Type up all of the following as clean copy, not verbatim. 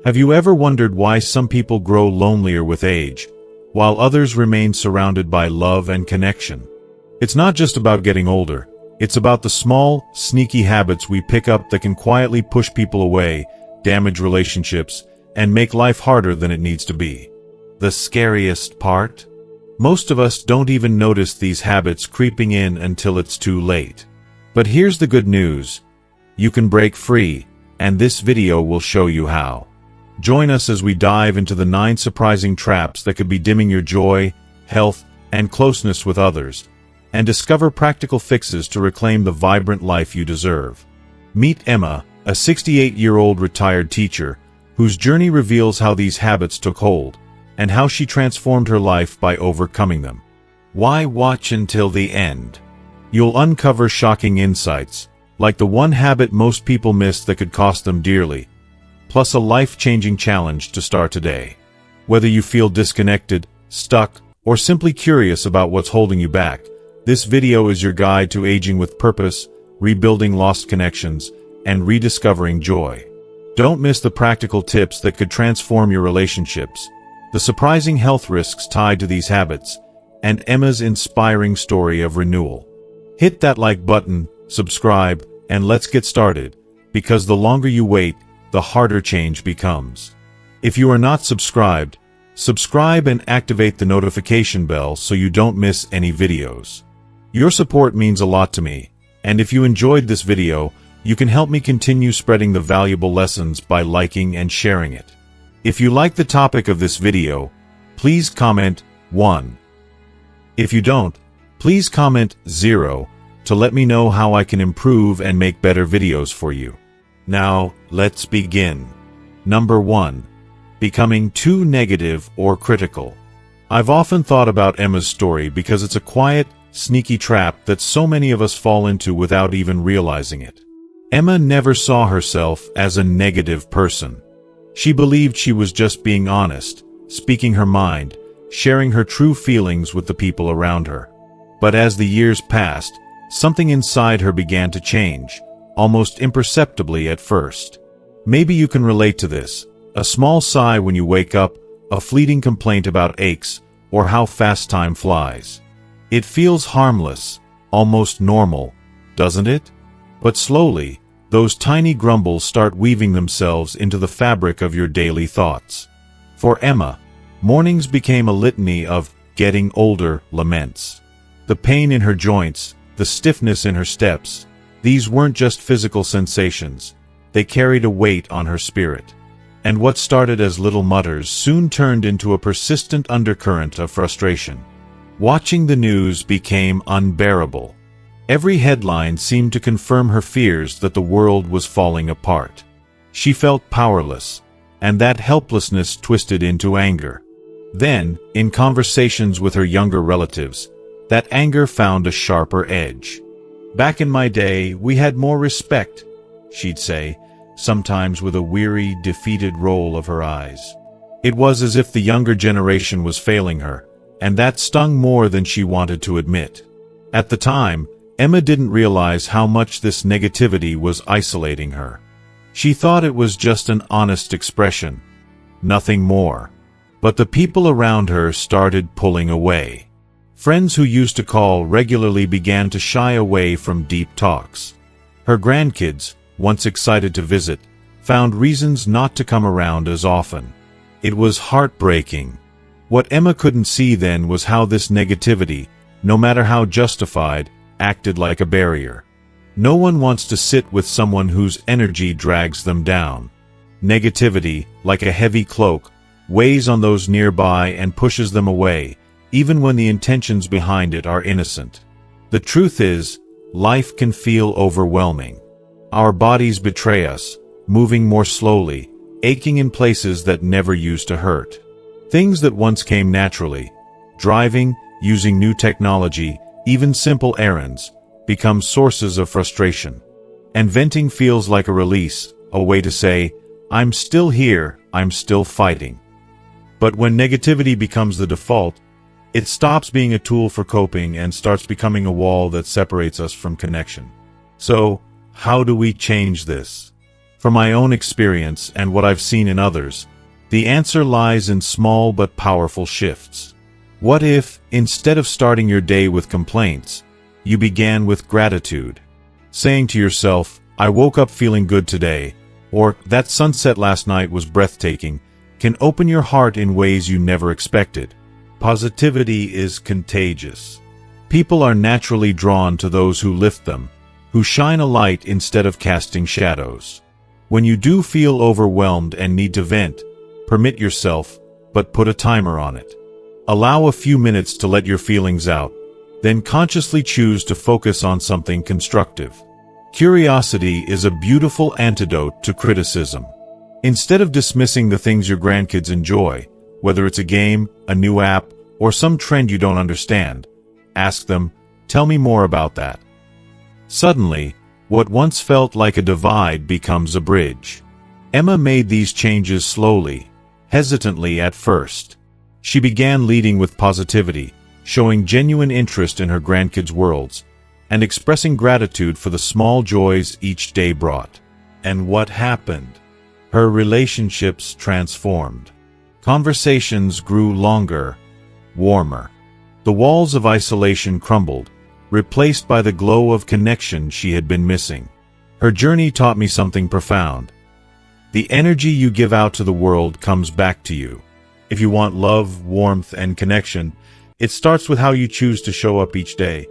Have you ever wondered why some people grow lonelier with age, while others remain surrounded by love and connection? It's not just about getting older. It's about the small, sneaky habits we pick up that can quietly push people away, damage relationships, and make life harder than it needs to be. The scariest part? Most of us don't even notice these habits creeping in until it's too late. But here's the good news. You can break free, and this video will show you how. Join us as we dive into the 9 surprising traps that could be dimming your joy, health, and closeness with others, and discover practical fixes to reclaim the vibrant life you deserve. Meet Emma, a 68-year-old retired teacher, whose journey reveals how these habits took hold, and how she transformed her life by overcoming them. Why watch until the end? You'll uncover shocking insights, like the one habit most people miss that could cost them dearly, plus a life-changing challenge to start today. Whether you feel disconnected, stuck, or simply curious about what's holding you back, this video is your guide to aging with purpose, rebuilding lost connections, and rediscovering joy. Don't miss the practical tips that could transform your relationships, the surprising health risks tied to these habits, and Emma's inspiring story of renewal. Hit that like button, subscribe, and let's get started, because the longer you wait, the harder change becomes. If you are not subscribed, subscribe and activate the notification bell so you don't miss any videos. Your support means a lot to me, and if you enjoyed this video, you can help me continue spreading the valuable lessons by liking and sharing it. If you like the topic of this video, please comment 1. If you don't, please comment 0 to let me know how I can improve and make better videos for you. Now, let's begin. Number 1. Becoming too negative or critical. I've often thought about Emma's story because it's a quiet, sneaky trap that so many of us fall into without even realizing it. Emma never saw herself as a negative person. She believed she was just being honest, speaking her mind, sharing her true feelings with the people around her. But as the years passed, something inside her began to change, almost imperceptibly at first. Maybe you can relate to this. A small sigh when you wake up, a fleeting complaint about aches, or how fast time flies. It feels harmless, almost normal, doesn't it? But slowly, those tiny grumbles start weaving themselves into the fabric of your daily thoughts. For Emma, mornings became a litany of getting older laments. The pain in her joints, the stiffness in her steps, these weren't just physical sensations. They carried a weight on her spirit. And what started as little mutters soon turned into a persistent undercurrent of frustration. Watching the news became unbearable. Every headline seemed to confirm her fears that the world was falling apart. She felt powerless, and that helplessness twisted into anger. Then, in conversations with her younger relatives, that anger found a sharper edge. "Back in my day, we had more respect," she'd say, sometimes with a weary, defeated roll of her eyes. It was as if the younger generation was failing her, and that stung more than she wanted to admit. At the time, Emma didn't realize how much this negativity was isolating her. She thought it was just an honest expression, nothing more. But the people around her started pulling away. Friends who used to call regularly began to shy away from deep talks. Her grandkids, once excited to visit, found reasons not to come around as often. It was heartbreaking. What Emma couldn't see then was how this negativity, no matter how justified, acted like a barrier. No one wants to sit with someone whose energy drags them down. Negativity, like a heavy cloak, weighs on those nearby and pushes them away, even when the intentions behind it are innocent. The truth is, life can feel overwhelming. Our bodies betray us, moving more slowly, aching in places that never used to hurt. Things that once came naturally, driving, using new technology, even simple errands, become sources of frustration. And venting feels like a release, a way to say, "I'm still here, I'm still fighting." But when negativity becomes the default, it stops being a tool for coping and starts becoming a wall that separates us from connection. So, how do we change this? From my own experience and what I've seen in others, the answer lies in small but powerful shifts. What if, instead of starting your day with complaints, you began with gratitude? Saying to yourself, "I woke up feeling good today," or "That sunset last night was breathtaking," can open your heart in ways you never expected. Positivity is contagious. People are naturally drawn to those who lift them, who shine a light instead of casting shadows. When you do feel overwhelmed and need to vent, permit yourself, but put a timer on it. Allow a few minutes to let your feelings out, then consciously choose to focus on something constructive. Curiosity is a beautiful antidote to criticism. Instead of dismissing the things your grandkids enjoy, whether it's a game, a new app, or some trend you don't understand, ask them, "Tell me more about that." Suddenly, what once felt like a divide becomes a bridge. Emma made these changes slowly, hesitantly at first. She began leading with positivity, showing genuine interest in her grandkids' worlds, and expressing gratitude for the small joys each day brought. And what happened? Her relationships transformed. Conversations grew longer, warmer. The walls of isolation crumbled, replaced by the glow of connection she had been missing. Her journey taught me something profound. The energy you give out to the world comes back to you. If you want love, warmth, and connection, it starts with how you choose to show up each day.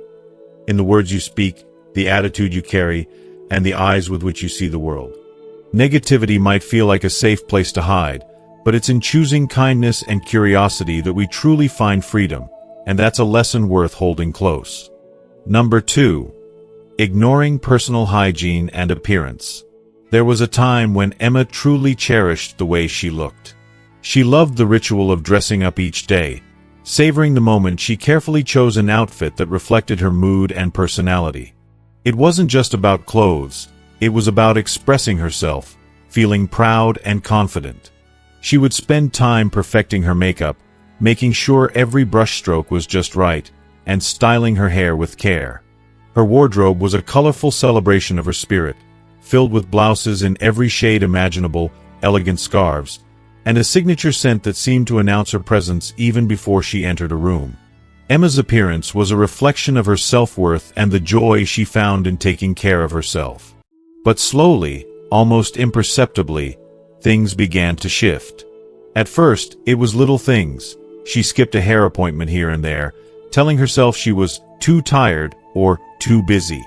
In the words you speak, the attitude you carry, and the eyes with which you see the world. Negativity might feel like a safe place to hide, but it's in choosing kindness and curiosity that we truly find freedom, and that's a lesson worth holding close. Number 2. Ignoring personal hygiene and appearance. There was a time when Emma truly cherished the way she looked. She loved the ritual of dressing up each day. Savoring the moment, she carefully chose an outfit that reflected her mood and personality. It wasn't just about clothes, it was about expressing herself, feeling proud and confident. She would spend time perfecting her makeup, making sure every brushstroke was just right, and styling her hair with care. Her wardrobe was a colorful celebration of her spirit, filled with blouses in every shade imaginable, elegant scarves, and a signature scent that seemed to announce her presence even before she entered a room. Emma's appearance was a reflection of her self-worth and the joy she found in taking care of herself. But slowly, almost imperceptibly, things began to shift. At first, it was little things. She skipped a hair appointment here and there, telling herself she was too tired or too busy.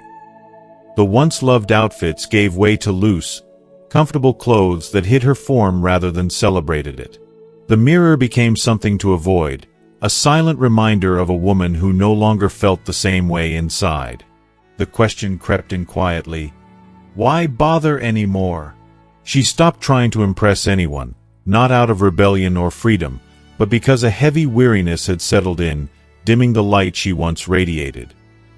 The once-loved outfits gave way to loose, comfortable clothes that hid her form rather than celebrated it. The mirror became something to avoid, a silent reminder of a woman who no longer felt the same way inside. The question crept in quietly, why bother anymore? She stopped trying to impress anyone, not out of rebellion or freedom, but because a heavy weariness had settled in, dimming the light she once radiated.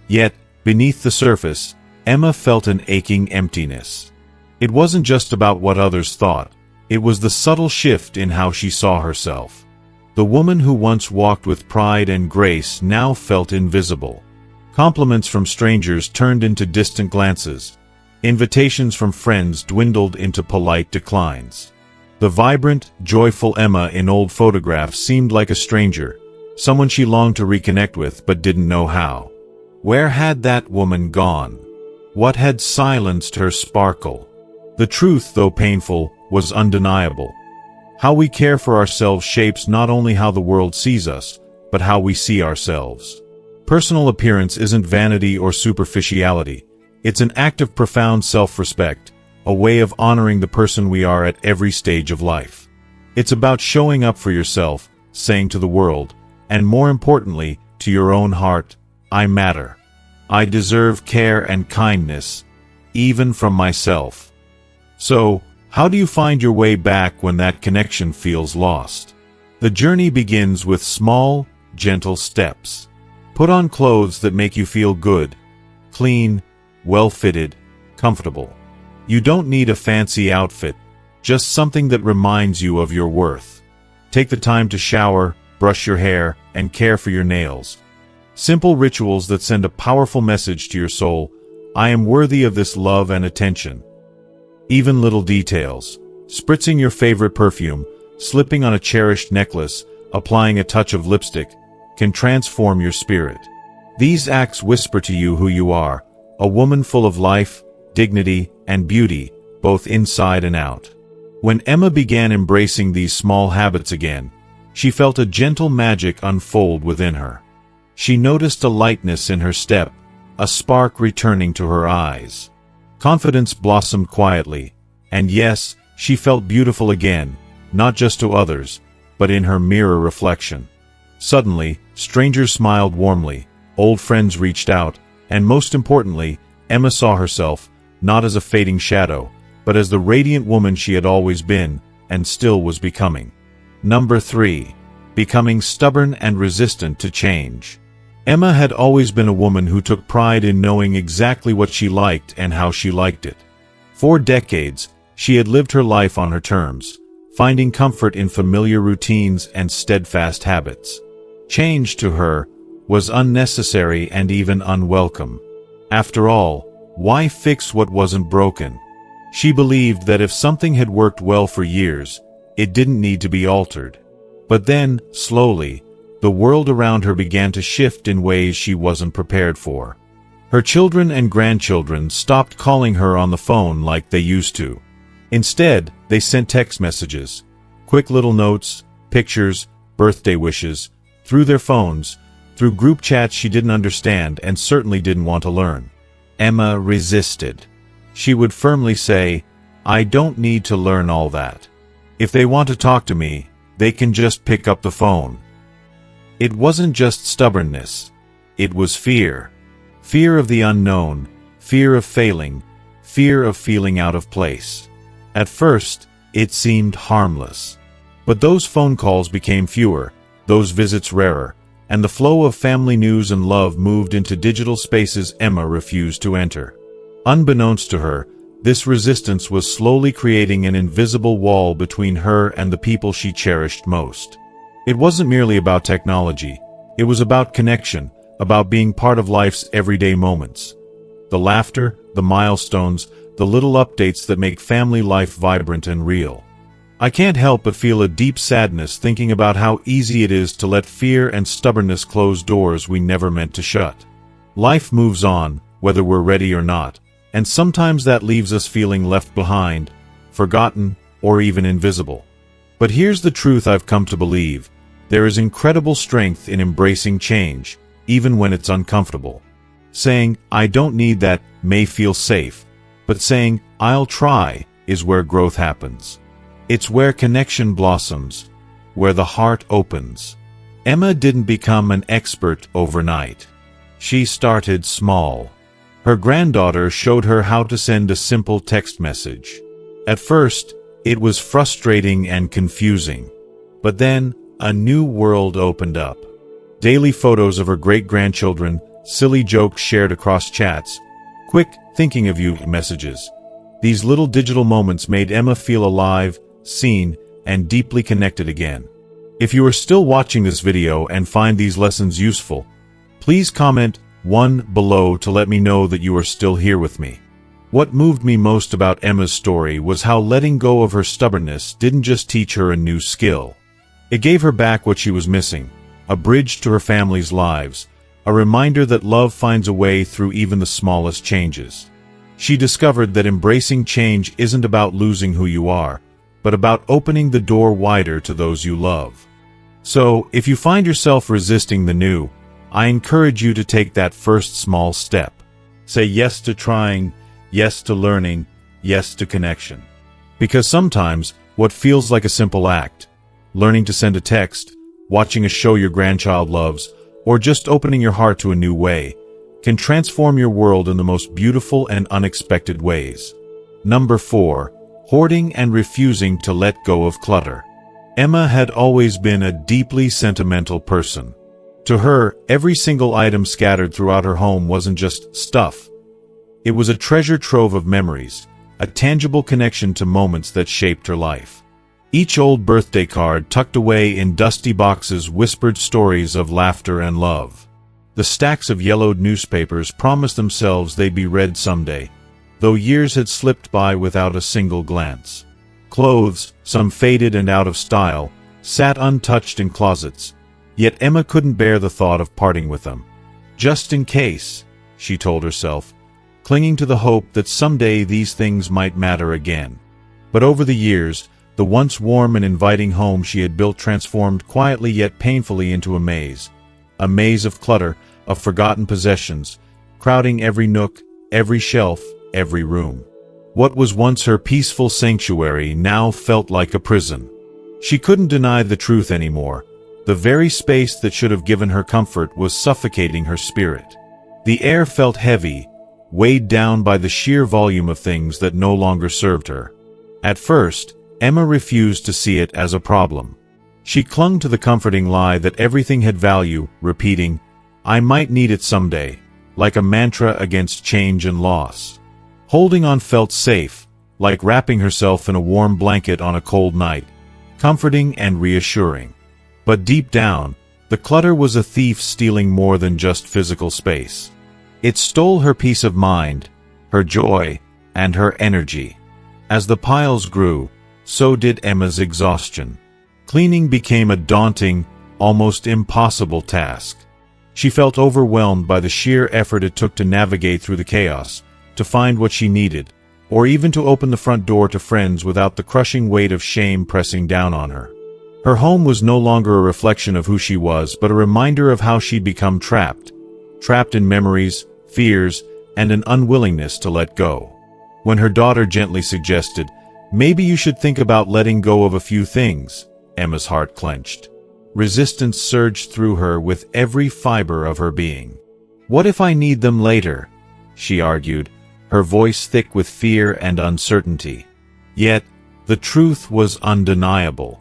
Yet, beneath the surface, Emma felt an aching emptiness. It wasn't just about what others thought, it was the subtle shift in how she saw herself. The woman who once walked with pride and grace now felt invisible. Compliments from strangers turned into distant glances. Invitations from friends dwindled into polite declines. The vibrant, joyful Emma in old photographs seemed like a stranger, someone she longed to reconnect with but didn't know how. Where had that woman gone? What had silenced her sparkle? The truth, though painful, was undeniable. How we care for ourselves shapes not only how the world sees us, but how we see ourselves. Personal appearance isn't vanity or superficiality. It's an act of profound self-respect, a way of honoring the person we are at every stage of life. It's about showing up for yourself, saying to the world, and more importantly, to your own heart, I matter. I deserve care and kindness, even from myself. So, how do you find your way back when that connection feels lost? The journey begins with small, gentle steps. Put on clothes that make you feel good, clean, well-fitted, comfortable. You don't need a fancy outfit, just something that reminds you of your worth. Take the time to shower, brush your hair, and care for your nails. Simple rituals that send a powerful message to your soul, I am worthy of this love and attention. Even little details. Spritzing your favorite perfume, slipping on a cherished necklace, applying a touch of lipstick, can transform your spirit. These acts whisper to you who you are, a woman full of life, dignity, and beauty, both inside and out. When Emma began embracing these small habits again, she felt a gentle magic unfold within her. She noticed a lightness in her step, a spark returning to her eyes. Confidence blossomed quietly, and yes, she felt beautiful again, not just to others, but in her mirror reflection. Suddenly, strangers smiled warmly, old friends reached out, and most importantly, Emma saw herself, not as a fading shadow, but as the radiant woman she had always been, and still was becoming. Number 3. Becoming stubborn and resistant to change. Emma had always been a woman who took pride in knowing exactly what she liked and how she liked it. For decades, she had lived her life on her terms, finding comfort in familiar routines and steadfast habits. Change, to her, was unnecessary and even unwelcome. After all, why fix what wasn't broken? She believed that if something had worked well for years, it didn't need to be altered. But then, slowly, the world around her began to shift in ways she wasn't prepared for. Her children and grandchildren stopped calling her on the phone like they used to. Instead, they sent text messages, quick little notes, pictures, birthday wishes, through their phones, through group chats she didn't understand and certainly didn't want to learn. Emma resisted. She would firmly say, "I don't need to learn all that. If they want to talk to me, they can just pick up the phone." It wasn't just stubbornness. It was fear. Fear of the unknown, fear of failing, fear of feeling out of place. At first, it seemed harmless. But those phone calls became fewer, those visits rarer, and the flow of family news and love moved into digital spaces Emma refused to enter. Unbeknownst to her, this resistance was slowly creating an invisible wall between her and the people she cherished most. It wasn't merely about technology. It was about connection, about being part of life's everyday moments. The laughter, the milestones, the little updates that make family life vibrant and real. I can't help but feel a deep sadness thinking about how easy it is to let fear and stubbornness close doors we never meant to shut. Life moves on, whether we're ready or not, and sometimes that leaves us feeling left behind, forgotten, or even invisible. But here's the truth I've come to believe. There is incredible strength in embracing change, even when it's uncomfortable. Saying, "I don't need that," may feel safe, but saying, "I'll try," is where growth happens. It's where connection blossoms, where the heart opens. Emma didn't become an expert overnight. She started small. Her granddaughter showed her how to send a simple text message. At first, it was frustrating and confusing. But then, a new world opened up. Daily photos of her great-grandchildren, silly jokes shared across chats, quick thinking of you messages. These little digital moments made Emma feel alive, seen, and deeply connected again. If you are still watching this video and find these lessons useful, please comment 1 below to let me know that you are still here with me. What moved me most about Emma's story was how letting go of her stubbornness didn't just teach her a new skill. It gave her back what she was missing, a bridge to her family's lives, a reminder that love finds a way through even the smallest changes. She discovered that embracing change isn't about losing who you are, but about opening the door wider to those you love. So, if you find yourself resisting the new, I encourage you to take that first small step. Say yes to trying, yes to learning, yes to connection. Because sometimes, what feels like a simple act, learning to send a text, watching a show your grandchild loves, or just opening your heart to a new way, can transform your world in the most beautiful and unexpected ways. Number 4. Hoarding and refusing to let go of clutter. Emma had always been a deeply sentimental person. To her, every single item scattered throughout her home wasn't just stuff. It was a treasure trove of memories, a tangible connection to moments that shaped her life. Each old birthday card tucked away in dusty boxes whispered stories of laughter and love. The stacks of yellowed newspapers promised themselves they'd be read someday. though years had slipped by without a single glance. Clothes, some faded and out of style, sat untouched in closets, yet Emma couldn't bear the thought of parting with them. Just in case, she told herself, clinging to the hope that someday these things might matter again. But over the years, the once warm and inviting home she had built transformed quietly yet painfully into a maze of clutter, of forgotten possessions, crowding every nook, every shelf, every room. What was once her peaceful sanctuary now felt like a prison. She couldn't deny the truth anymore. The very space that should have given her comfort was suffocating her spirit. The air felt heavy, weighed down by the sheer volume of things that no longer served her. At first, Emma refused to see it as a problem. She clung to the comforting lie that everything had value, repeating, "I might need it someday," like a mantra against change and loss. Holding on felt safe, like wrapping herself in a warm blanket on a cold night, comforting and reassuring. But deep down, the clutter was a thief stealing more than just physical space. It stole her peace of mind, her joy, and her energy. As the piles grew, so did Emma's exhaustion. Cleaning became a daunting, almost impossible task. She felt overwhelmed by the sheer effort it took to navigate through the chaos, to find what she needed, or even to open the front door to friends without the crushing weight of shame pressing down on her. Her home was no longer a reflection of who she was, but a reminder of how she'd become trapped in memories, fears, and an unwillingness to let go. When her daughter gently suggested, "Maybe you should think about letting go of a few things," Emma's heart clenched. Resistance surged through her with every fiber of her being. "What if I need them later?" she argued, her voice thick with fear and uncertainty. Yet, the truth was undeniable.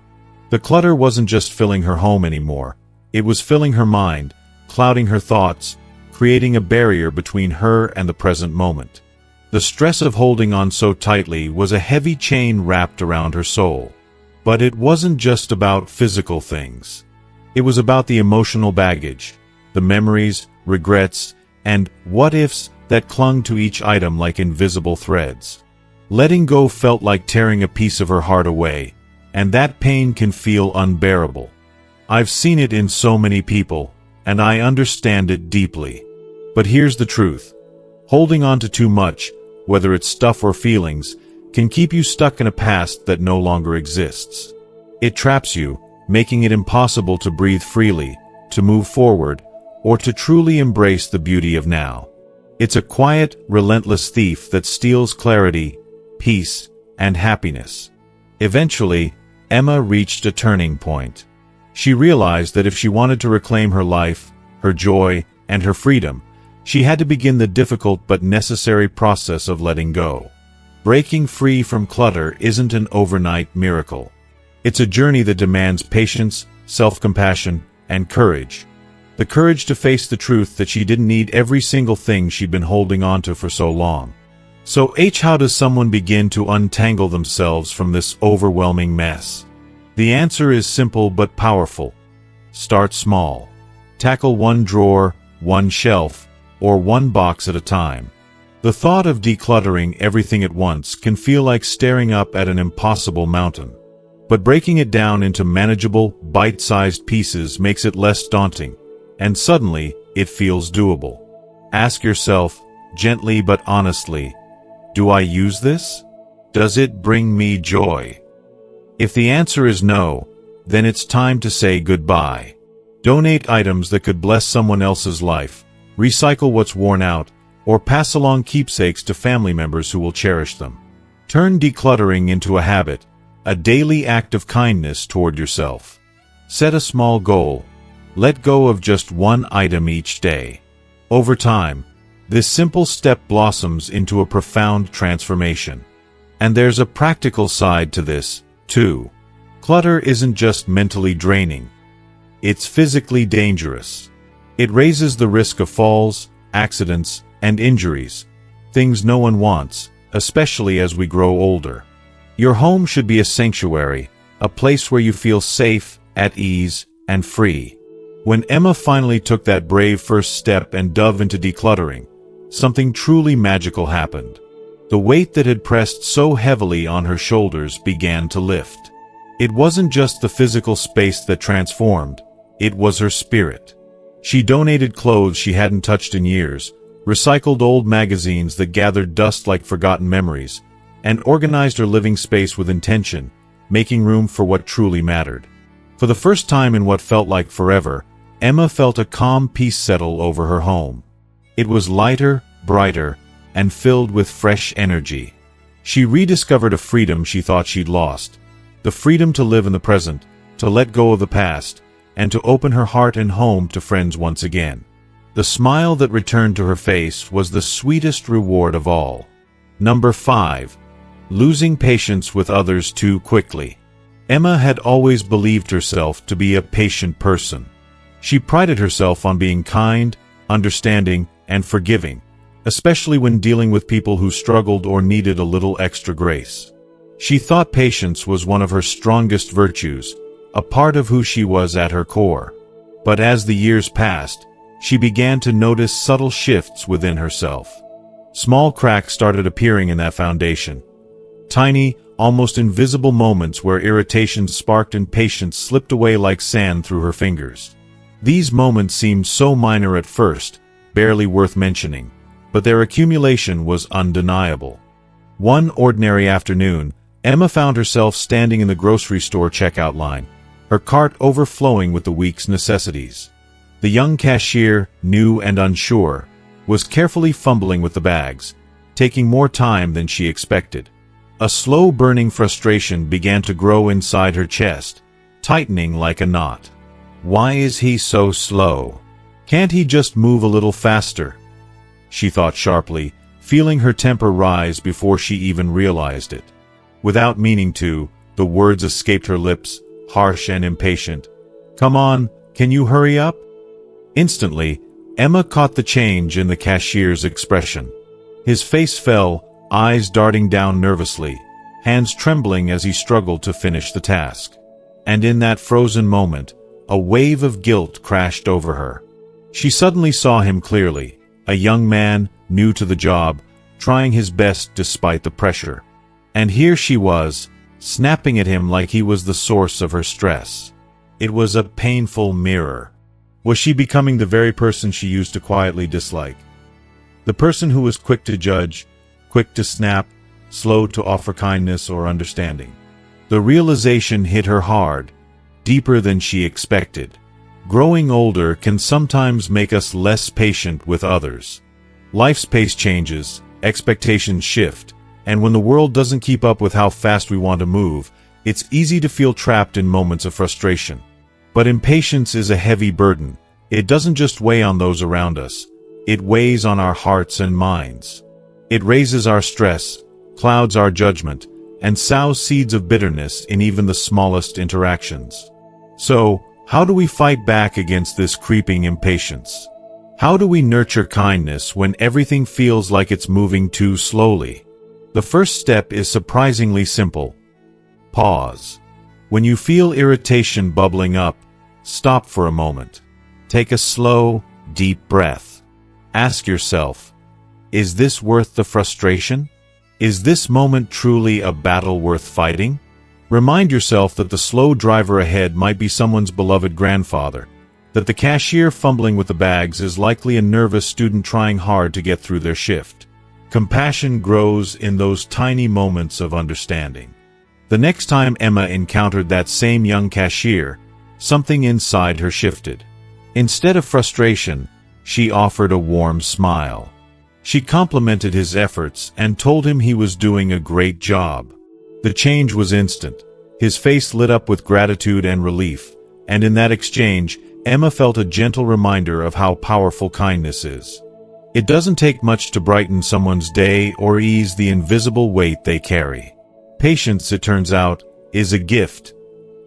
The clutter wasn't just filling her home anymore. It was filling her mind, clouding her thoughts, creating a barrier between her and the present moment. The stress of holding on so tightly was a heavy chain wrapped around her soul. But it wasn't just about physical things. It was about the emotional baggage, the memories, regrets, and what-ifs that clung to each item like invisible threads. Letting go felt like tearing a piece of her heart away, and that pain can feel unbearable. I've seen it in so many people, and I understand it deeply. But here's the truth. Holding on to too much, whether it's stuff or feelings, can keep you stuck in a past that no longer exists. It traps you, making it impossible to breathe freely, to move forward, or to truly embrace the beauty of now. It's a quiet, relentless thief that steals clarity, peace, and happiness. Eventually, Emma reached a turning point. She realized that if she wanted to reclaim her life, her joy, and her freedom, she had to begin the difficult but necessary process of letting go. Breaking free from clutter isn't an overnight miracle. It's a journey that demands patience, self-compassion, and courage. The courage to face the truth that she didn't need every single thing she'd been holding onto for so long. So how does someone begin to untangle themselves from this overwhelming mess? The answer is simple but powerful. Start small. Tackle one drawer, one shelf, or one box at a time. The thought of decluttering everything at once can feel like staring up at an impossible mountain. But breaking it down into manageable, bite-sized pieces makes it less daunting, and suddenly, it feels doable. Ask yourself, gently but honestly, do I use this? Does it bring me joy? If the answer is no, then it's time to say goodbye. Donate items that could bless someone else's life, recycle what's worn out, or pass along keepsakes to family members who will cherish them. Turn decluttering into a habit, a daily act of kindness toward yourself. Set a small goal. Let go of just one item each day. Over time, this simple step blossoms into a profound transformation. And there's a practical side to this, too. Clutter isn't just mentally draining. It's physically dangerous. It raises the risk of falls, accidents, and injuries, things no one wants, especially as we grow older. Your home should be a sanctuary, a place where you feel safe, at ease, and free. When Emma finally took that brave first step and dove into decluttering, something truly magical happened. The weight that had pressed so heavily on her shoulders began to lift. It wasn't just the physical space that transformed, it was her spirit. She donated clothes she hadn't touched in years, recycled old magazines that gathered dust like forgotten memories, and organized her living space with intention, making room for what truly mattered. For the first time in what felt like forever, Emma felt a calm peace settle over her home. It was lighter, brighter, and filled with fresh energy. She rediscovered a freedom she thought she'd lost, the freedom to live in the present, to let go of the past, and to open her heart and home to friends once again. The smile that returned to her face was the sweetest reward of all. Number 5. Losing patience with others too quickly. Emma had always believed herself to be a patient person. She prided herself on being kind, understanding, and forgiving, especially when dealing with people who struggled or needed a little extra grace. She thought patience was one of her strongest virtues, a part of who she was at her core. But as the years passed, she began to notice subtle shifts within herself. Small cracks started appearing in that foundation. Tiny, almost invisible moments where irritation sparked and patience slipped away like sand through her fingers. These moments seemed so minor at first, barely worth mentioning, but their accumulation was undeniable. One ordinary afternoon, Emma found herself standing in the grocery store checkout line, her cart overflowing with the week's necessities. The young cashier, new and unsure, was carefully fumbling with the bags, taking more time than she expected. A slow-burning frustration began to grow inside her chest, tightening like a knot. Why is he so slow? Can't he just move a little faster? She thought sharply, feeling her temper rise before she even realized it. Without meaning to, the words escaped her lips, harsh and impatient. "Come on, can you hurry up?" Instantly, Emma caught the change in the cashier's expression. His face fell, eyes darting down nervously, hands trembling as he struggled to finish the task. And in that frozen moment, a wave of guilt crashed over her. She suddenly saw him clearly, a young man, new to the job, trying his best despite the pressure. And here she was, snapping at him like he was the source of her stress. It was a painful mirror. Was she becoming the very person she used to quietly dislike? The person who was quick to judge, quick to snap, slow to offer kindness or understanding. The realization hit her hard, deeper than she expected. Growing older can sometimes make us less patient with others. Life's pace changes, expectations shift, and when the world doesn't keep up with how fast we want to move, it's easy to feel trapped in moments of frustration. But impatience is a heavy burden. It doesn't just weigh on those around us. It weighs on our hearts and minds. It raises our stress, clouds our judgment, and sows seeds of bitterness in even the smallest interactions. So, how do we fight back against this creeping impatience? How do we nurture kindness when everything feels like it's moving too slowly? The first step is surprisingly simple. Pause. When you feel irritation bubbling up, stop for a moment. Take a slow, deep breath. Ask yourself, is this worth the frustration? Is this moment truly a battle worth fighting? Remind yourself that the slow driver ahead might be someone's beloved grandfather, that the cashier fumbling with the bags is likely a nervous student trying hard to get through their shift. Compassion grows in those tiny moments of understanding. The next time Emma encountered that same young cashier, something inside her shifted. Instead of frustration, she offered a warm smile. She complimented his efforts and told him he was doing a great job. The change was instant. His face lit up with gratitude and relief, and in that exchange, Emma felt a gentle reminder of how powerful kindness is. It doesn't take much to brighten someone's day or ease the invisible weight they carry. Patience, it turns out, is a gift,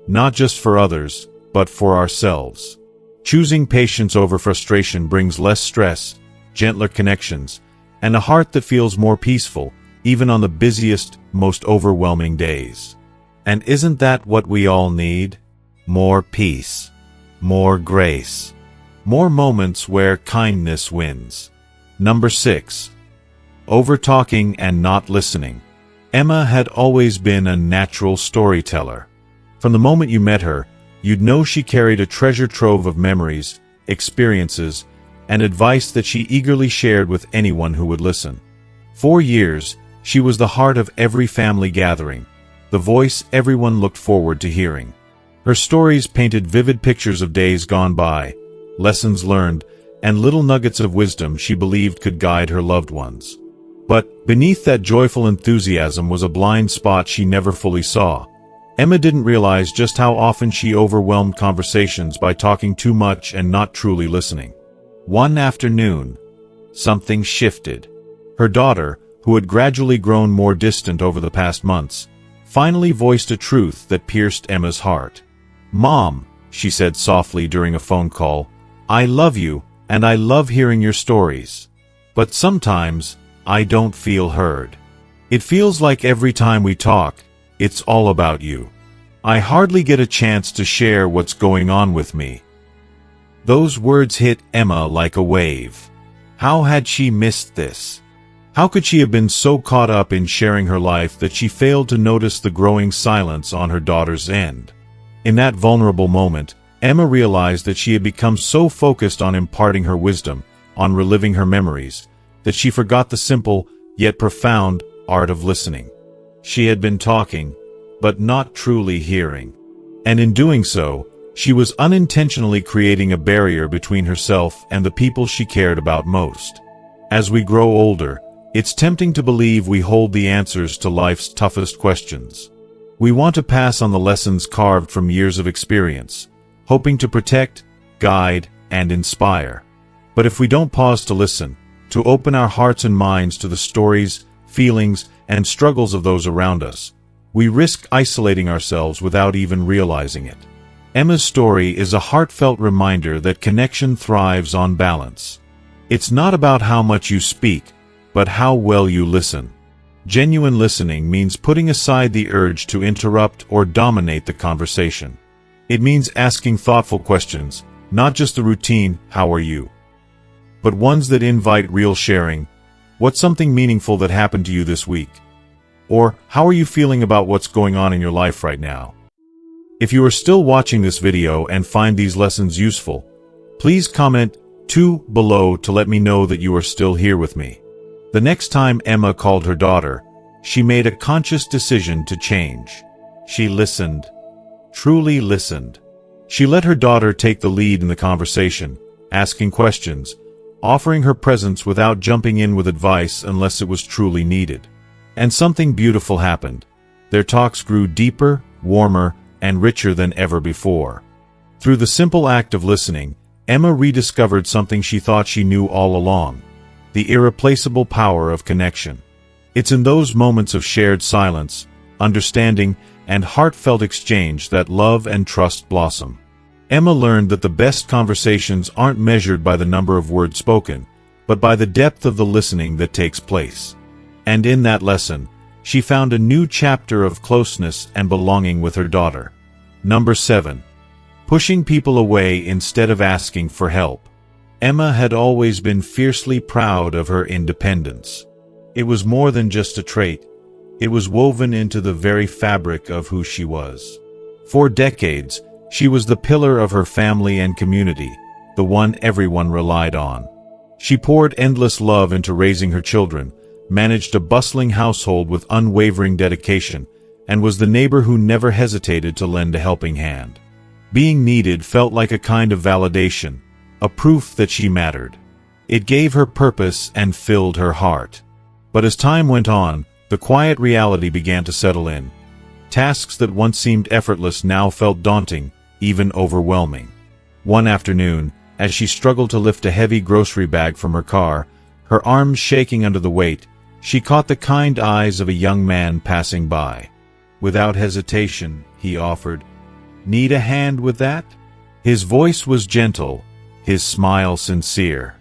not just for others, but for ourselves. Choosing patience over frustration brings less stress, gentler connections, and a heart that feels more peaceful, even on the busiest, most overwhelming days. And isn't that what we all need? More peace, more grace, more moments where kindness wins. Number 6. over-talking and not listening. Emma had always been a natural storyteller. From the moment you met her, you'd know she carried a treasure trove of memories, experiences, and advice that she eagerly shared with anyone who would listen. For years, she was the heart of every family gathering, the voice everyone looked forward to hearing. Her stories painted vivid pictures of days gone by, lessons learned, and little nuggets of wisdom she believed could guide her loved ones. But beneath that joyful enthusiasm was a blind spot she never fully saw. Emma didn't realize just how often she overwhelmed conversations by talking too much and not truly listening. One afternoon, something shifted. Her daughter, who had gradually grown more distant over the past months, finally voiced a truth that pierced Emma's heart. "Mom," she said softly during a phone call, "I love you, and I love hearing your stories. But sometimes, I don't feel heard. It feels like every time we talk, it's all about you. I hardly get a chance to share what's going on with me." Those words hit Emma like a wave. How had she missed this? How could she have been so caught up in sharing her life that she failed to notice the growing silence on her daughter's end? In that vulnerable moment, Emma realized that she had become so focused on imparting her wisdom, on reliving her memories, that she forgot the simple, yet profound, art of listening. She had been talking, but not truly hearing. And in doing so, she was unintentionally creating a barrier between herself and the people she cared about most. As we grow older, it's tempting to believe we hold the answers to life's toughest questions. We want to pass on the lessons carved from years of experience, hoping to protect, guide, and inspire. But if we don't pause to listen, to open our hearts and minds to the stories, feelings, and struggles of those around us, we risk isolating ourselves without even realizing it. Emma's story is a heartfelt reminder that connection thrives on balance. It's not about how much you speak, but how well you listen. Genuine listening means putting aside the urge to interrupt or dominate the conversation. It means asking thoughtful questions, not just the routine, "How are you?" but ones that invite real sharing. What's something meaningful that happened to you this week? Or, how are you feeling about what's going on in your life right now? If you are still watching this video and find these lessons useful, please comment 2 below to let me know that you are still here with me. The next time Emma called her daughter, she made a conscious decision to change. She listened. Truly listened. She let her daughter take the lead in the conversation, asking questions, offering her presence without jumping in with advice unless it was truly needed. And something beautiful happened. Their talks grew deeper, warmer, and richer than ever before. Through the simple act of listening, Emma rediscovered something she thought she knew all along: the irreplaceable power of connection. It's in those moments of shared silence, understanding, and heartfelt exchange that love and trust blossom. Emma learned that the best conversations aren't measured by the number of words spoken, but by the depth of the listening that takes place. And in that lesson, she found a new chapter of closeness and belonging with her daughter. Number 7. Pushing people away instead of asking for help. Emma had always been fiercely proud of her independence. It was more than just a trait. It was woven into the very fabric of who she was. For decades, she was the pillar of her family and community, the one everyone relied on. She poured endless love into raising her children, managed a bustling household with unwavering dedication, and was the neighbor who never hesitated to lend a helping hand. Being needed felt like a kind of validation, a proof that she mattered. It gave her purpose and filled her heart. But as time went on, the quiet reality began to settle in. Tasks that once seemed effortless now felt daunting, even overwhelming. One afternoon, as she struggled to lift a heavy grocery bag from her car, her arms shaking under the weight, she caught the kind eyes of a young man passing by. Without hesitation, he offered, "Need a hand with that?" His voice was gentle, his smile sincere.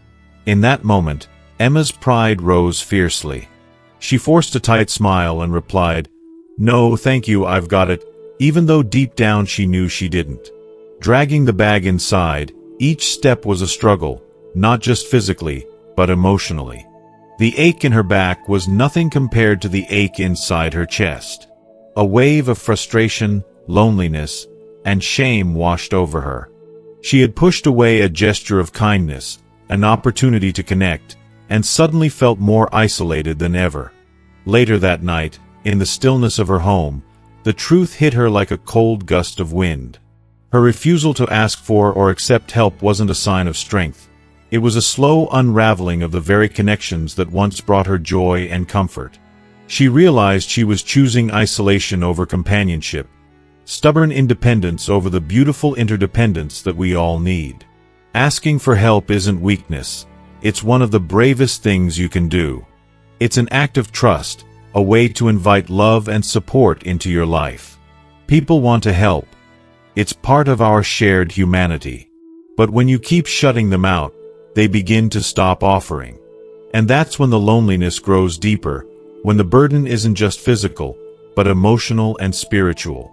In that moment, Emma's pride rose fiercely. She forced a tight smile and replied, "No, thank you, I've got it," even though deep down she knew she didn't. Dragging the bag inside, each step was a struggle, not just physically, but emotionally. The ache in her back was nothing compared to the ache inside her chest. A wave of frustration, loneliness, and shame washed over her. She had pushed away a gesture of kindness, an opportunity to connect, and suddenly felt more isolated than ever. Later that night, in the stillness of her home, the truth hit her like a cold gust of wind. Her refusal to ask for or accept help wasn't a sign of strength. It was a slow unraveling of the very connections that once brought her joy and comfort. She realized she was choosing isolation over companionship, stubborn independence over the beautiful interdependence that we all need. Asking for help isn't weakness. It's one of the bravest things you can do. It's an act of trust, a way to invite love and support into your life. People want to help. It's part of our shared humanity. But when you keep shutting them out, they begin to stop offering. And that's when the loneliness grows deeper, when the burden isn't just physical, but emotional and spiritual.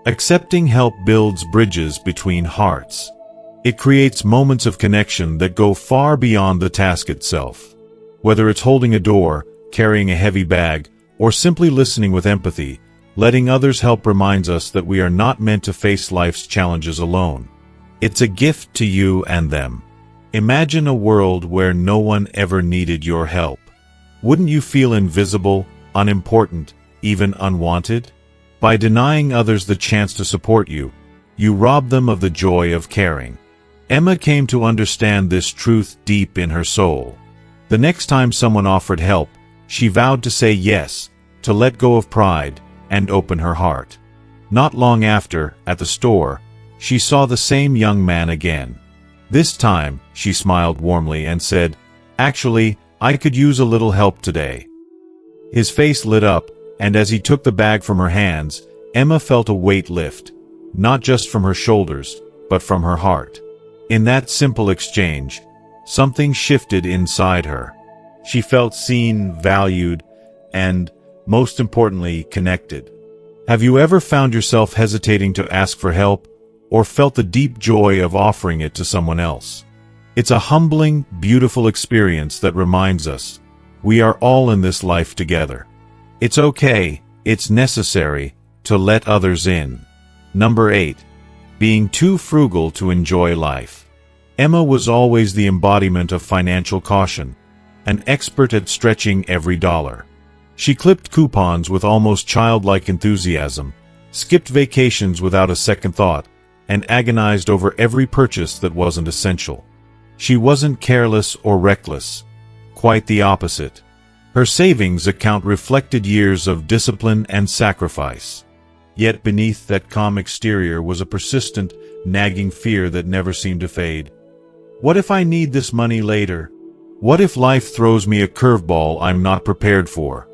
Accepting help builds bridges between hearts. It creates moments of connection that go far beyond the task itself. Whether it's holding a door, carrying a heavy bag, or simply listening with empathy, letting others help reminds us that we are not meant to face life's challenges alone. It's a gift to you and them. Imagine a world where no one ever needed your help. Wouldn't you feel invisible, unimportant, even unwanted? By denying others the chance to support you, you rob them of the joy of caring. Emma came to understand this truth deep in her soul. The next time someone offered help, she vowed to say yes, to let go of pride, and open her heart. Not long after, at the store, she saw the same young man again. This time, she smiled warmly and said, "Actually, I could use a little help today." His face lit up, and as he took the bag from her hands, Emma felt a weight lift, not just from her shoulders, but from her heart. In that simple exchange, something shifted inside her. She felt seen, valued, and, most importantly, connected. Have you ever found yourself hesitating to ask for help, or felt the deep joy of offering it to someone else? It's a humbling, beautiful experience that reminds us, we are all in this life together. It's okay, it's necessary, to let others in. Number 8. Being too frugal to enjoy life. Emma was always the embodiment of financial caution, an expert at stretching every dollar. She clipped coupons with almost childlike enthusiasm, skipped vacations without a second thought, and agonized over every purchase that wasn't essential. She wasn't careless or reckless. Quite the opposite. Her savings account reflected years of discipline and sacrifice. Yet beneath that calm exterior was a persistent, nagging fear that never seemed to fade. What if I need this money later? What if life throws me a curveball I'm not prepared for?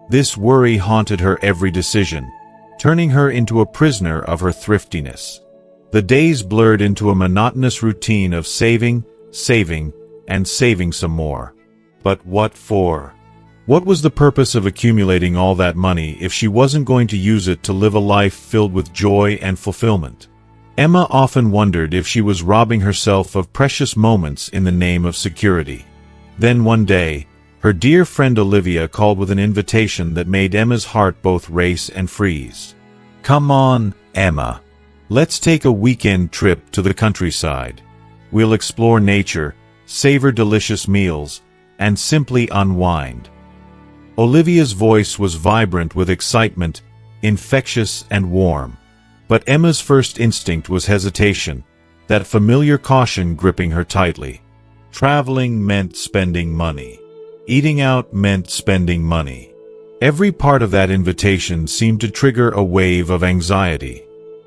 This worry haunted her every decision, turning her into a prisoner of her thriftiness. The days blurred into a monotonous routine of saving, and saving some more. But what for? What was the purpose of accumulating all that money if she wasn't going to use it to live a life filled with joy and fulfillment? Emma often wondered if she was robbing herself of precious moments in the name of security. Then one day, her dear friend Olivia called with an invitation that made Emma's heart both race and freeze. "Come on, Emma. Let's take a weekend trip to the countryside. We'll explore nature, savor delicious meals, and simply unwind." Olivia's voice was vibrant with excitement, infectious and warm. But Emma's first instinct was hesitation, that familiar caution gripping her tightly. Traveling meant spending money. Eating out meant spending money. Every part of that invitation seemed to trigger a wave of anxiety.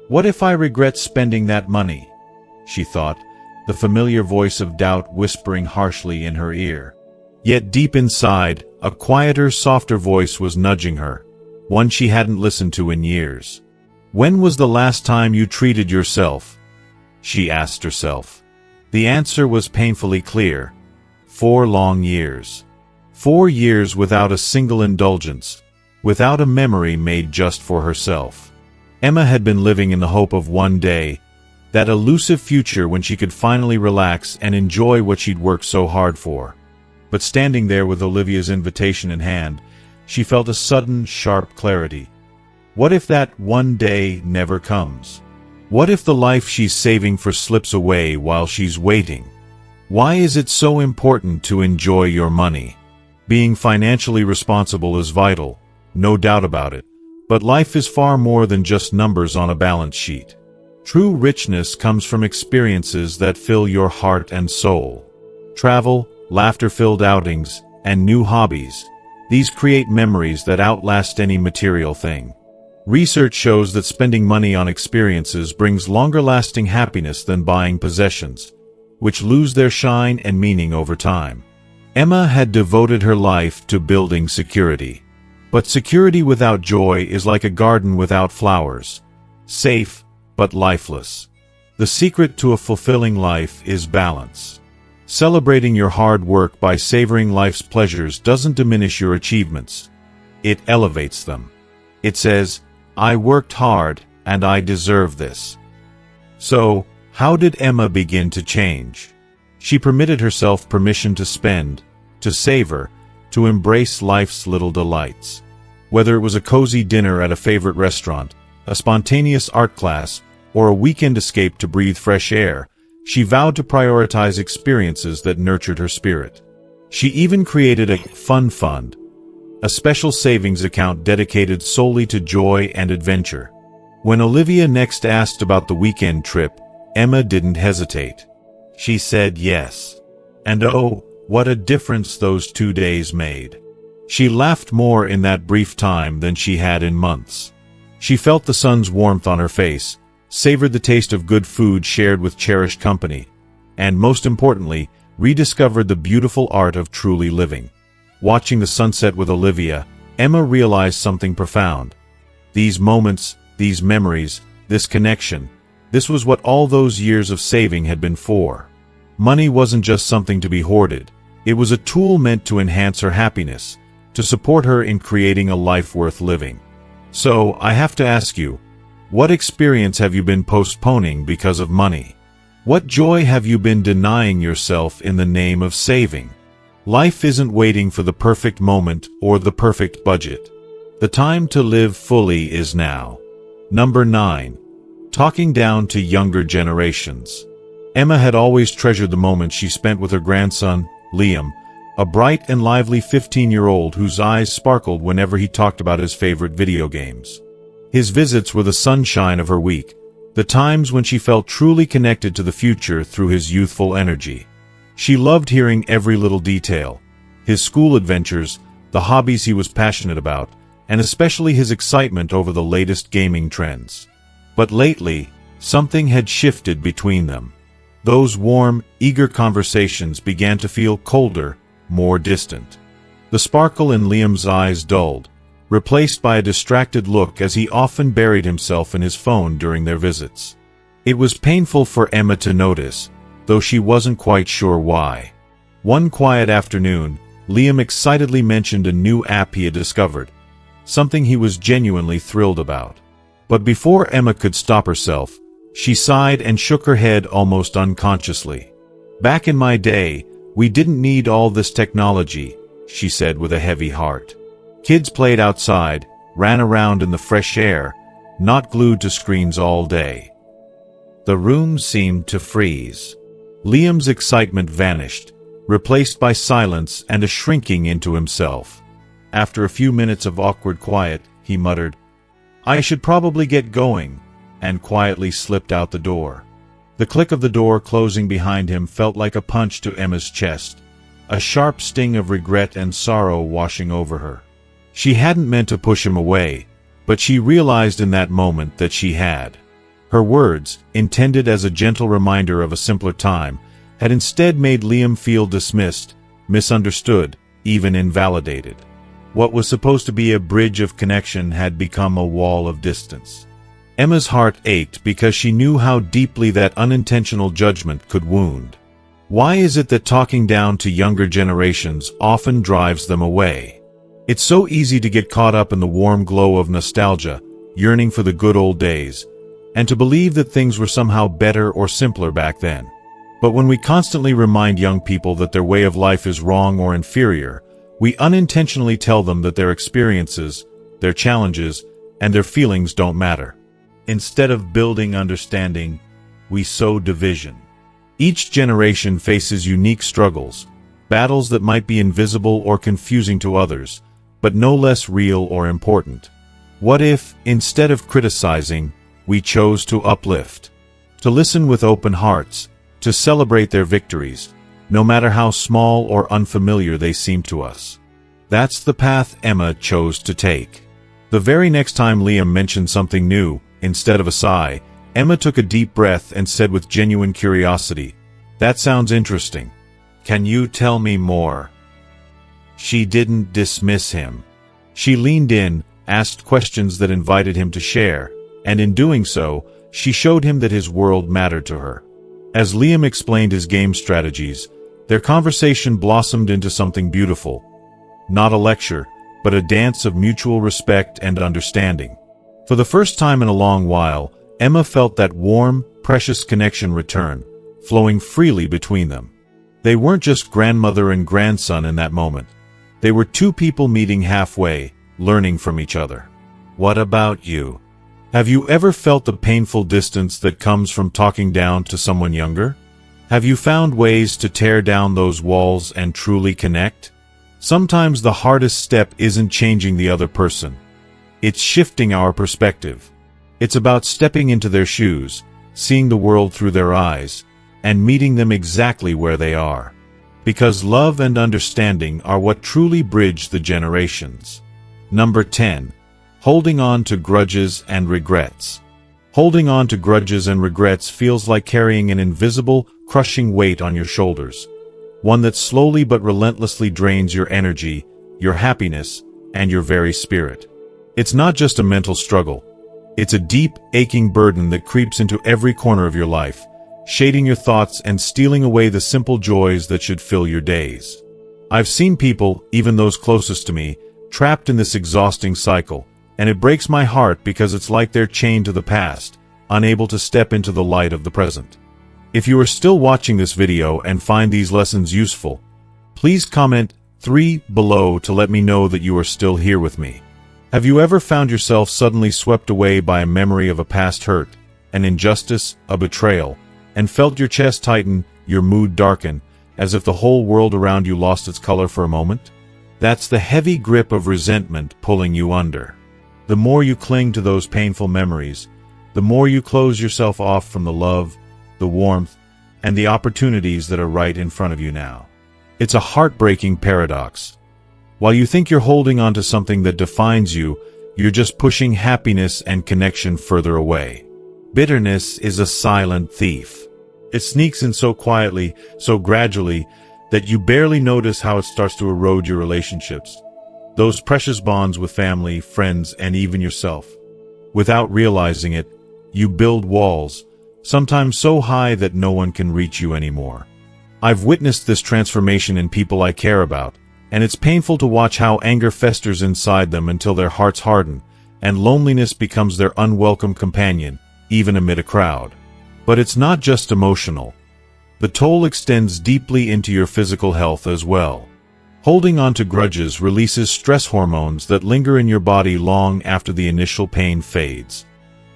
What if I regret spending that money? She thought, the familiar voice of doubt whispering harshly in her ear. Yet deep inside, a quieter, softer voice was nudging her, one she hadn't listened to in years. When was the last time you treated yourself? She asked herself. The answer was painfully clear. 4 long years. 4 years without a single indulgence, without a memory made just for herself. Emma had been living in the hope of one day, that elusive future when she could finally relax and enjoy what she'd worked so hard for. But standing there with Olivia's invitation in hand, she felt a sudden, sharp clarity. What if that one day never comes? What if the life she's saving for slips away while she's waiting? Why is it so important to enjoy your money? Being financially responsible is vital, no doubt about it, but life is far more than just numbers on a balance sheet. True richness comes from experiences that fill your heart and soul. Travel, laughter-filled outings, and new hobbies. These create memories that outlast any material thing. Research shows that spending money on experiences brings longer-lasting happiness than buying possessions, which lose their shine and meaning over time. Emma had devoted her life to building security. But security without joy is like a garden without flowers. Safe, but lifeless. The secret to a fulfilling life is balance. Celebrating your hard work by savoring life's pleasures doesn't diminish your achievements. It elevates them. It says, I worked hard, and I deserve this. So, how did Emma begin to change? She permitted herself permission to spend, to savor, to embrace life's little delights. Whether it was a cozy dinner at a favorite restaurant, a spontaneous art class, or a weekend escape to breathe fresh air, she vowed to prioritize experiences that nurtured her spirit. She even created a fun fund, a special savings account dedicated solely to joy and adventure. When Olivia next asked about the weekend trip, Emma didn't hesitate. She said yes. And oh, what a difference those 2 days made. She laughed more in that brief time than she had in months. She felt the sun's warmth on her face, savored the taste of good food shared with cherished company, and most importantly, rediscovered the beautiful art of truly living. Watching the sunset with Olivia, Emma realized something profound. These moments, these memories, this connection, this was what all those years of saving had been for. Money wasn't just something to be hoarded. It was a tool meant to enhance her happiness, to support her in creating a life worth living. So, I have to ask you, what experience have you been postponing because of money? What joy have you been denying yourself in the name of saving? Life isn't waiting for the perfect moment or the perfect budget. The time to live fully is now. Number 9. Talking down to younger generations. Emma had always treasured the moments she spent with her grandson, Liam, a bright and lively 15-year-old whose eyes sparkled whenever he talked about his favorite video games. His visits were the sunshine of her week, the times when she felt truly connected to the future through his youthful energy. She loved hearing every little detail, his school adventures, the hobbies he was passionate about, and especially his excitement over the latest gaming trends. But lately, something had shifted between them. Those warm, eager conversations began to feel colder, more distant. The sparkle in Liam's eyes dulled, replaced by a distracted look as he often buried himself in his phone during their visits. It was painful for Emma to notice, though she wasn't quite sure why. One quiet afternoon, Liam excitedly mentioned a new app he had discovered, something he was genuinely thrilled about. But before Emma could stop herself, she sighed and shook her head almost unconsciously. Back in my day, we didn't need all this technology, she said with a heavy heart. Kids played outside, ran around in the fresh air, not glued to screens all day. The room seemed to freeze. Liam's excitement vanished, replaced by silence and a shrinking into himself. After a few minutes of awkward quiet, he muttered, "I should probably get going," and quietly slipped out the door. The click of the door closing behind him felt like a punch to Emma's chest, a sharp sting of regret and sorrow washing over her. She hadn't meant to push him away, but she realized in that moment that she had. Her words, intended as a gentle reminder of a simpler time, had instead made Liam feel dismissed, misunderstood, even invalidated. What was supposed to be a bridge of connection had become a wall of distance. Emma's heart ached because she knew how deeply that unintentional judgment could wound. Why is it that talking down to younger generations often drives them away? It's so easy to get caught up in the warm glow of nostalgia, yearning for the good old days, and to believe that things were somehow better or simpler back then. But when we constantly remind young people that their way of life is wrong or inferior, we unintentionally tell them that their experiences, their challenges, and their feelings don't matter. Instead of building understanding, we sow division. Each generation faces unique struggles, battles that might be invisible or confusing to others, but no less real or important. What if, instead of criticizing, we chose to uplift? To listen with open hearts, to celebrate their victories, no matter how small or unfamiliar they seem to us. That's the path Emma chose to take. The very next time Liam mentioned something new, instead of a sigh, Emma took a deep breath and said with genuine curiosity, "That sounds interesting. Can you tell me more?" She didn't dismiss him. She leaned in, asked questions that invited him to share, and in doing so, she showed him that his world mattered to her. As Liam explained his game strategies, their conversation blossomed into something beautiful. Not a lecture, but a dance of mutual respect and understanding. For the first time in a long while, Emma felt that warm, precious connection return, flowing freely between them. They weren't just grandmother and grandson in that moment. They were two people meeting halfway, learning from each other. What about you? Have you ever felt the painful distance that comes from talking down to someone younger? Have you found ways to tear down those walls and truly connect? Sometimes the hardest step isn't changing the other person. It's shifting our perspective. It's about stepping into their shoes, seeing the world through their eyes, and meeting them exactly where they are. Because love and understanding are what truly bridge the generations. Number 10. Holding on to grudges and regrets. Holding on to grudges and regrets feels like carrying an invisible, crushing weight on your shoulders. One that slowly but relentlessly drains your energy, your happiness, and your very spirit. It's not just a mental struggle. It's a deep, aching burden that creeps into every corner of your life, shading your thoughts and stealing away the simple joys that should fill your days. I've seen people, even those closest to me, trapped in this exhausting cycle, and it breaks my heart because it's like they're chained to the past, unable to step into the light of the present. If you are still watching this video and find these lessons useful, please comment 3 below to let me know that you are still here with me. Have you ever found yourself suddenly swept away by a memory of a past hurt, an injustice, a betrayal, and felt your chest tighten, your mood darken, as if the whole world around you lost its color for a moment? That's the heavy grip of resentment pulling you under. The more you cling to those painful memories, the more you close yourself off from the love, the warmth, and the opportunities that are right in front of you now. It's a heartbreaking paradox. While you think you're holding on to something that defines you, you're just pushing happiness and connection further away. Bitterness is a silent thief. It sneaks in so quietly, so gradually, that you barely notice how it starts to erode your relationships. Those precious bonds with family, friends, and even yourself. Without realizing it, you build walls, sometimes so high that no one can reach you anymore. I've witnessed this transformation in people I care about, and it's painful to watch how anger festers inside them until their hearts harden, and loneliness becomes their unwelcome companion, even amid a crowd. But it's not just emotional. The toll extends deeply into your physical health as well. Holding on to grudges releases stress hormones that linger in your body long after the initial pain fades.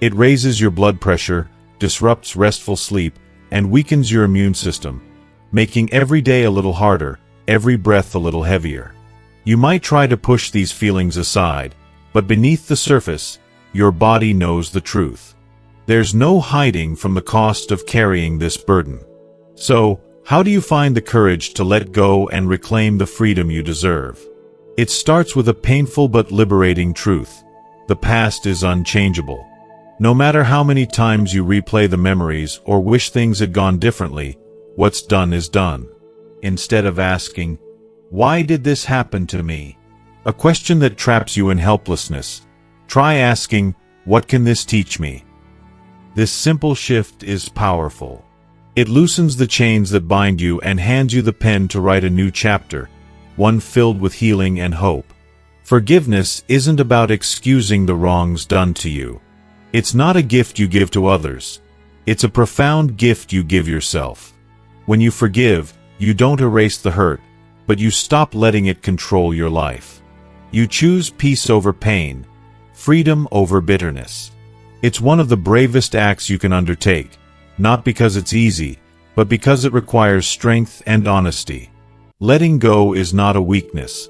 It raises your blood pressure, disrupts restful sleep, and weakens your immune system, making every day a little harder, every breath a little heavier. You might try to push these feelings aside, but beneath the surface, your body knows the truth. There's no hiding from the cost of carrying this burden. So, how do you find the courage to let go and reclaim the freedom you deserve? It starts with a painful but liberating truth. The past is unchangeable. No matter how many times you replay the memories or wish things had gone differently, what's done is done. Instead of asking, "Why did this happen to me?" a question that traps you in helplessness, try asking, "What can this teach me?" This simple shift is powerful. It loosens the chains that bind you and hands you the pen to write a new chapter, one filled with healing and hope. Forgiveness isn't about excusing the wrongs done to you. It's not a gift you give to others. It's a profound gift you give yourself. When you forgive, you don't erase the hurt, but you stop letting it control your life. You choose peace over pain, freedom over bitterness. It's one of the bravest acts you can undertake, not because it's easy, but because it requires strength and honesty. Letting go is not a weakness.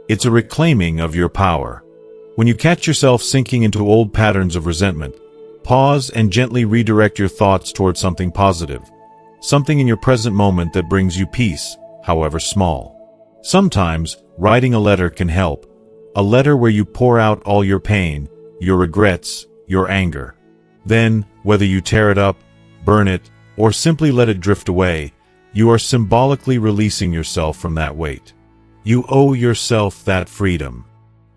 It's a reclaiming of your power. When you catch yourself sinking into old patterns of resentment, pause and gently redirect your thoughts towards something positive, something in your present moment that brings you peace, however small. Sometimes, writing a letter can help, a letter where you pour out all your pain, your regrets, your anger. Then, whether you tear it up, burn it, or simply let it drift away, you are symbolically releasing yourself from that weight. You owe yourself that freedom.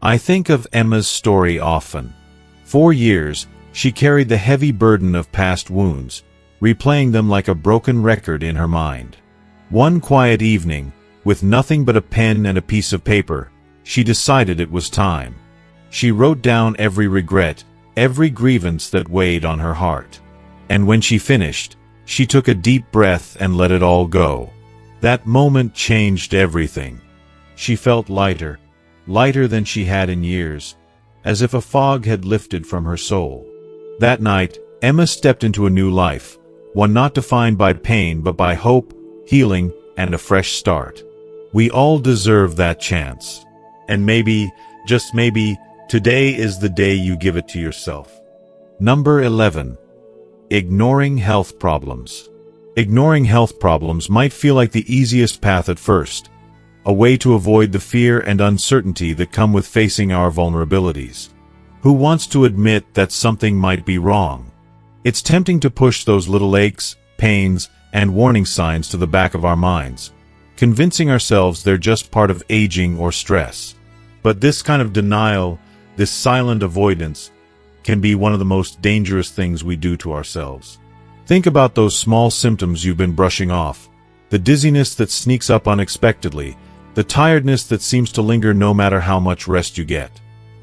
I think of Emma's story often. For years, she carried the heavy burden of past wounds, replaying them like a broken record in her mind. One quiet evening, with nothing but a pen and a piece of paper, she decided it was time. She wrote down every regret, every grievance that weighed on her heart. And when she finished, she took a deep breath and let it all go. That moment changed everything. She felt lighter, lighter than she had in years, as if a fog had lifted from her soul. That night, Emma stepped into a new life, one not defined by pain but by hope, healing, and a fresh start. We all deserve that chance. And maybe, just maybe, today is the day you give it to yourself. Number 11. Ignoring health problems. Ignoring health problems might feel like the easiest path at first, a way to avoid the fear and uncertainty that come with facing our vulnerabilities. Who wants to admit that something might be wrong? It's tempting to push those little aches, pains, and warning signs to the back of our minds, convincing ourselves they're just part of aging or stress. But this kind of denial, this silent avoidance, can be one of the most dangerous things we do to ourselves. Think about those small symptoms you've been brushing off, the dizziness that sneaks up unexpectedly, the tiredness that seems to linger no matter how much rest you get.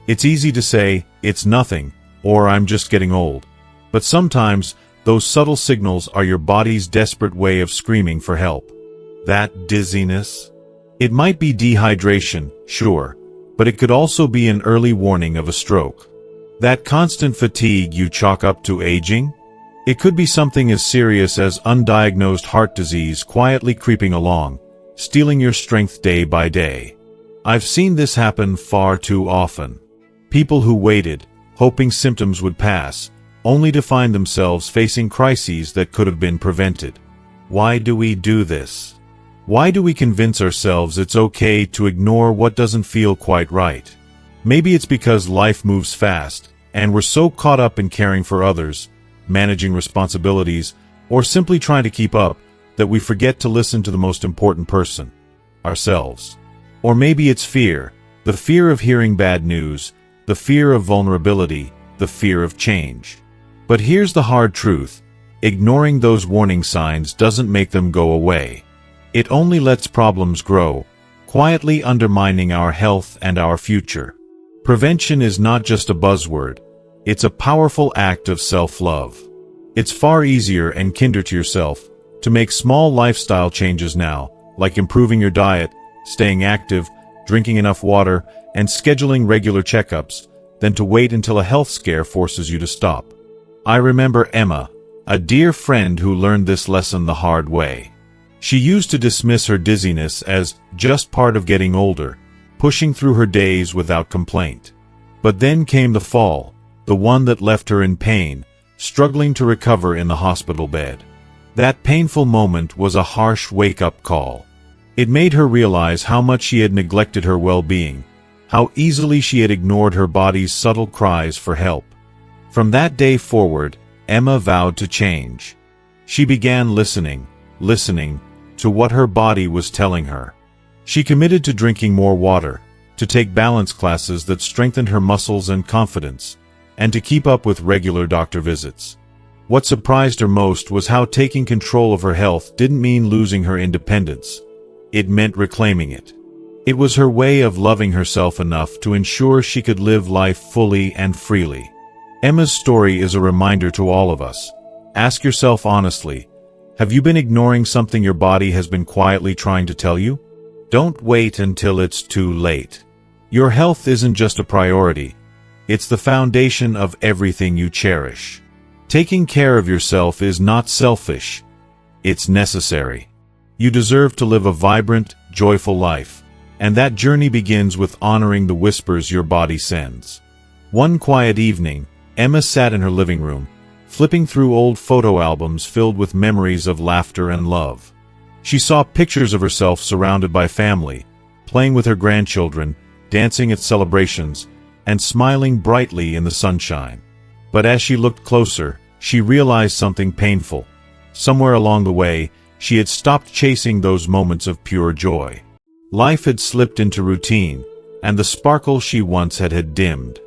It's easy to say, it's nothing, or I'm just getting old. But sometimes, those subtle signals are your body's desperate way of screaming for help. That dizziness? It might be dehydration, sure, but it could also be an early warning of a stroke. That constant fatigue you chalk up to aging? It could be something as serious as undiagnosed heart disease quietly creeping along, stealing your strength day by day. I've seen this happen far too often. People who waited, hoping symptoms would pass, only to find themselves facing crises that could have been prevented. Why do we do this? Why do we convince ourselves it's okay to ignore what doesn't feel quite right? Maybe it's because life moves fast, and we're so caught up in caring for others, managing responsibilities, or simply trying to keep up, that we forget to listen to the most important person, ourselves. Or maybe it's fear, the fear of hearing bad news, the fear of vulnerability, the fear of change. But here's the hard truth: ignoring those warning signs doesn't make them go away. It only lets problems grow, quietly undermining our health and our future. Prevention is not just a buzzword, it's a powerful act of self-love. It's far easier and kinder to yourself to make small lifestyle changes now, like improving your diet, staying active, drinking enough water, and scheduling regular checkups, than to wait until a health scare forces you to stop. I remember Emma, a dear friend who learned this lesson the hard way. She used to dismiss her dizziness as just part of getting older, pushing through her days without complaint. But then came the fall, the one that left her in pain, struggling to recover in the hospital bed. That painful moment was a harsh wake-up call. It made her realize how much she had neglected her well-being, how easily she had ignored her body's subtle cries for help. From that day forward, Emma vowed to change. She began listening to what her body was telling her. She committed to drinking more water, to take balance classes that strengthened her muscles and confidence, and to keep up with regular doctor visits. What surprised her most was how taking control of her health didn't mean losing her independence. It meant reclaiming it. It was her way of loving herself enough to ensure she could live life fully and freely. Emma's story is a reminder to all of us. Ask yourself honestly, Have you been ignoring something your body has been quietly trying to tell you? Don't wait until it's too late. Your health isn't just a priority. It's the foundation of everything you cherish. Taking care of yourself is not selfish. It's necessary. You deserve to live a vibrant, joyful life, and that journey begins with honoring the whispers your body sends. One quiet evening, Emma sat in her living room, flipping through old photo albums filled with memories of laughter and love. She saw pictures of herself surrounded by family, playing with her grandchildren, dancing at celebrations, and smiling brightly in the sunshine. But as she looked closer, she realized something painful. Somewhere along the way, she had stopped chasing those moments of pure joy. Life had slipped into routine, and the sparkle she once had dimmed.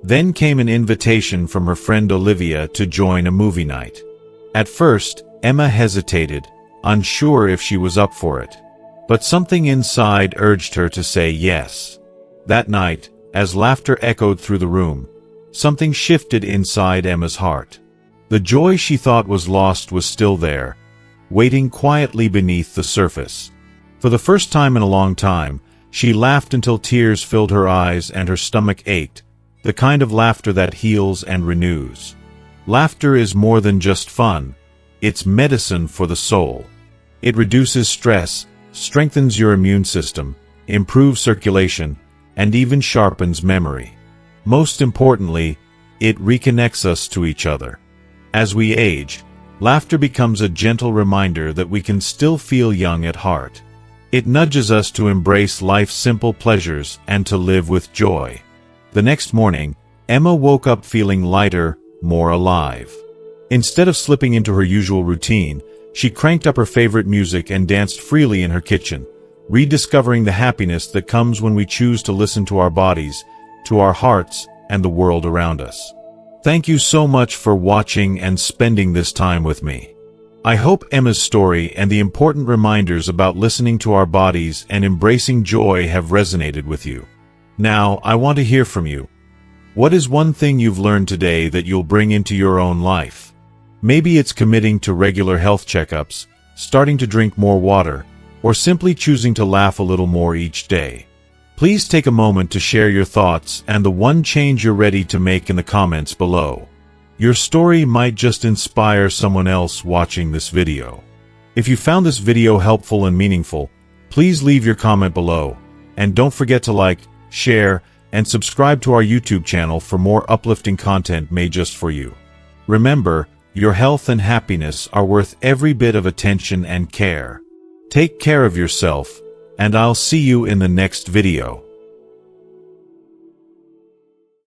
Then came an invitation from her friend Olivia to join a movie night. At first, Emma hesitated, unsure if she was up for it. But something inside urged her to say yes. That night, as laughter echoed through the room, something shifted inside Emma's heart. The joy she thought was lost was still there, waiting quietly beneath the surface. For the first time in a long time, she laughed until tears filled her eyes and her stomach ached, the kind of laughter that heals and renews. Laughter is more than just fun. It's medicine for the soul. It reduces stress, strengthens your immune system, improves circulation, and even sharpens memory. Most importantly, it reconnects us to each other. As we age, laughter becomes a gentle reminder that we can still feel young at heart. It nudges us to embrace life's simple pleasures and to live with joy. The next morning, Emma woke up feeling lighter, more alive. Instead of slipping into her usual routine, she cranked up her favorite music and danced freely in her kitchen, rediscovering the happiness that comes when we choose to listen to our bodies, to our hearts, and the world around us. Thank you so much for watching and spending this time with me. I hope Emma's story and the important reminders about listening to our bodies and embracing joy have resonated with you. Now, I want to hear from you. What is one thing you've learned today that you'll bring into your own life? Maybe it's committing to regular health checkups, starting to drink more water, or simply choosing to laugh a little more each day. Please take a moment to share your thoughts and the one change you're ready to make in the comments below. Your story might just inspire someone else watching this video. If you found this video helpful and meaningful, please leave your comment below, and don't forget to like, share, and subscribe to our YouTube channel for more uplifting content made just for you. Remember, your health and happiness are worth every bit of attention and care. Take care of yourself, and I'll see you in the next video.